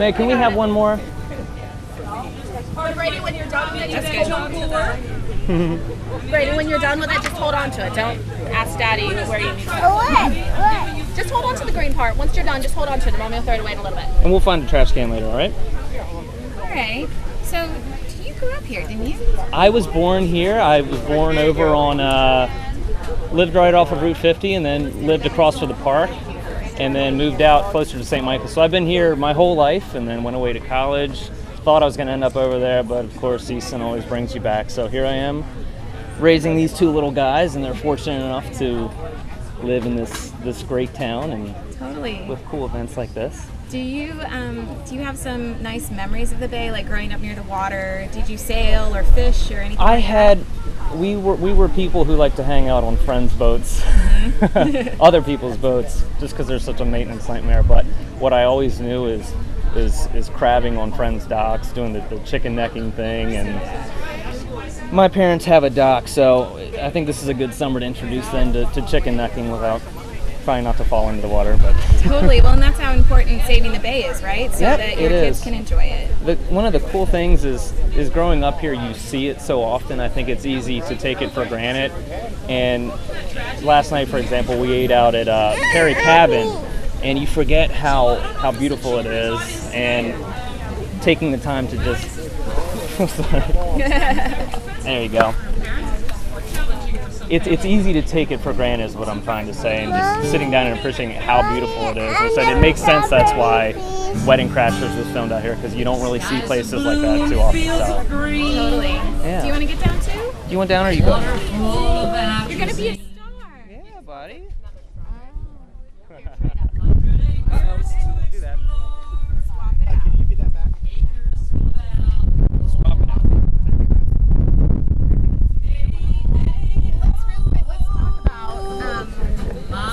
May, can we have one more? Brady, when you're done with it, just hold on to that. Brady, when you're done with it, just hold on to it. Don't ask Daddy where you need to. What? Just hold on to the green part. Once you're done, just hold on to it. Mommy will throw it away in a little bit. And we'll find a trash can later, all right? All right. So, you grew up here, didn't you? I was born here. I was born over on, lived right off of Route 50 and then lived across from the park and then moved out closer to St. Michael. So I've been here my whole life and then went away to college. Thought I was going to end up over there, but of course Easton always brings you back. So here I am raising these two little guys, and they're fortunate enough to live in this great town and Totally. with cool events like this. Do you have some nice memories of the bay, like growing up near the water? Did you sail or fish or anything? We were people who like to hang out on friends' boats, other people's boats, just because there's such a maintenance nightmare. But what I always knew is crabbing on friends' docks, doing the chicken necking thing, and my parents have a dock, so I think this is a good summer to introduce them to chicken necking without trying not to fall into the water. But Totally. Well, and that's how important saving the bay is, right? So Yep, that your it kids is. can enjoy it. one of the cool things is growing up here, you see it so often. I think it's easy to take it for granted. And last night, for example, we ate out at Perry Cabin, and you forget how beautiful it is, and taking the time to just there you go. It's easy to take it for granted is what I'm trying to say, and just sitting down and appreciating how beautiful it is. I said it makes sense. That's why Wedding Crashers was filmed out here, because you don't really see places like that too often. So. Totally. Yeah. Do you want to get down too? You want down or you go? You're gonna be a star. Yeah, buddy. Can you be that back? Swap it out. Let's talk about.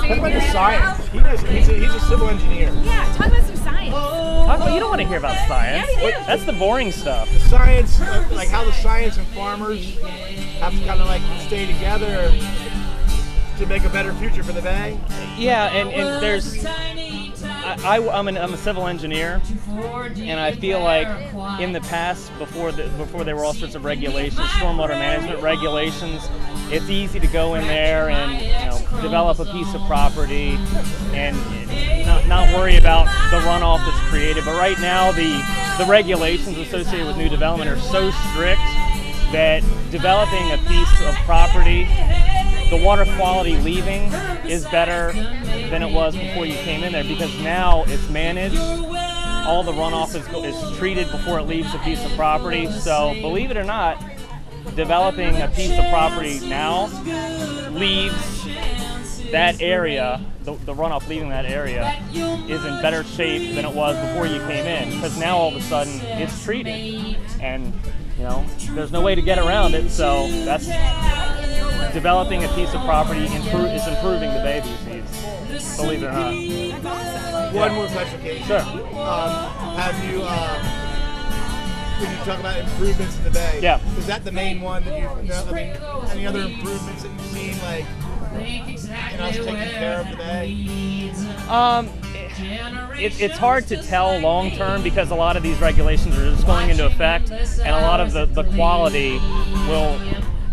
Talk about the science. He's a civil engineer. Yeah, talk about some science. You don't want to hear about science. Yeah, we do. That's the boring stuff. The science, like how the science and farmers have to kind of like stay together to make a better future for the bay. Yeah, and there's. I'm a civil engineer, and I feel like in the past, before there were all sorts of regulations, stormwater management regulations, it's easy to go in there and develop a piece of property and not worry about the runoff that's created. But right now, the regulations associated with new development are so strict that developing a piece of property, the water quality leaving is better than it was before you came in there, because now it's managed. All the runoff is treated before it leaves a piece of property. So believe it or not, developing a piece of property now leaves that area, the runoff leaving that area is in better shape than it was before you came in, because now all of a sudden it's treated, and there's no way to get around it. So that's developing a piece of property is improving the bay these days, believe it or not. One more clarification. Sure. Have you, when you talk about improvements in the bay, Yeah. is that the main one that any other improvements that you've seen, like us taking care of the bay? It's hard to tell long term, because a lot of these regulations are just going into effect, and a lot of the quality will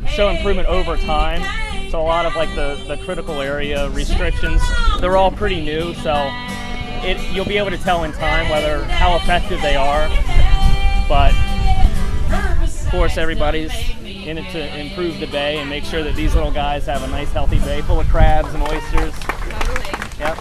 show improvement over time. So a lot of like the critical area restrictions, they're all pretty new. So you'll be able to tell in time how effective they are. But of course, everybody's in it to improve the bay and make sure that these little guys have a nice healthy bay full of crabs and oysters. Totally. Yep.